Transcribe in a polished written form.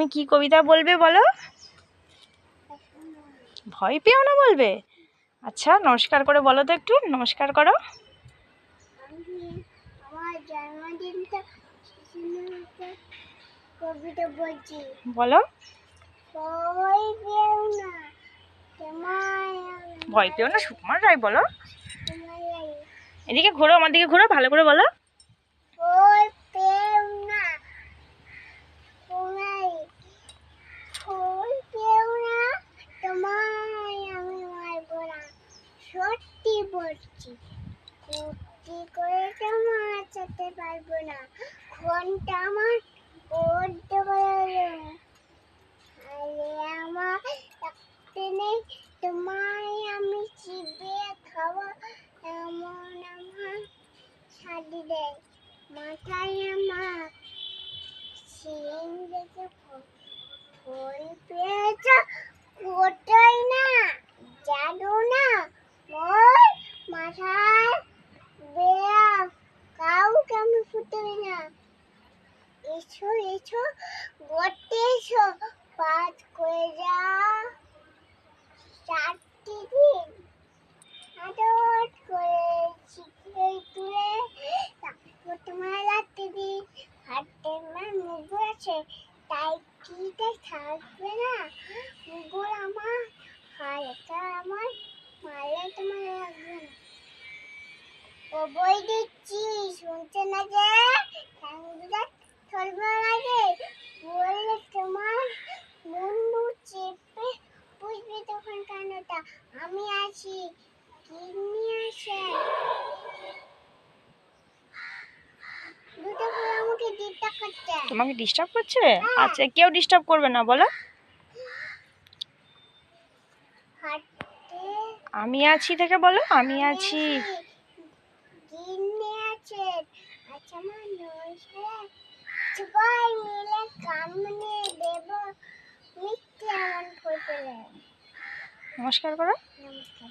তুমি কি কবিতা বলবে বলো? ভয় পেও না বলবে? আচ্ছা, নমস্কার করে বলো তো, একটু নমস্কার করো। আমার জন্মদিনটা কবিতা বলছি, বলো। ভয় পেও না, ভয় পেও না, সুকুমার রায় বলো। এদিকে ঘোরো, আমার দিকে ঘোরো, ভালো করে বলো। ভয় পেও না, ভয় পেও না, তোমায় আমি মারব না। সত্যি বলছি, সত্যি করে তোমায় বাঁচাতে পারবো না। ঘন্টা আমার পড়তে পারবে না, আরে আমার রাখতে নেই, তোমায় আমি চিবিয়ে খাওয়া। এমন আমার শাড়ি দেয় মাথায় আমার সিং দেখে ভয় পেয়েছ কোটাই না, জানো না মোর মাথায় বেয়া কাউকে আমি ফুটবে না। এসো এসো গড়তে এসো, পাঁচ করে যা 4টি দিন আদর করে শিখে তুলে, তারপর তোমার রাখতে দিন। হাতে আমার মুগুর আছে, তাই কিটা থাকবে না। মুগুর আমার হালকা, আমার মারলে তোমার লাগবে না। ও বই দিচ্ছি শুনছে না যে, ঠ্যাংগুলা চলবে না যে, বললে তোমার মুন্ডু চেপে বুঝবে তখন কান্নাটা। আমি আছি, কিডনি আছে, দুটো করে আমাকে ডিস্টার্ব করছে। তোমাকে ডিস্টার্ব করছে? আচ্ছা, কেউ ডিস্টার্ব করবে না বলো। আমি আছি থেকে বলো, আমি আছি। কিডনি আছে, আচ্ছা মানুষ সবাই মিলে কামনে দেব, মিথ্যে এমন করে। নমস্কার করো। নমস্কার।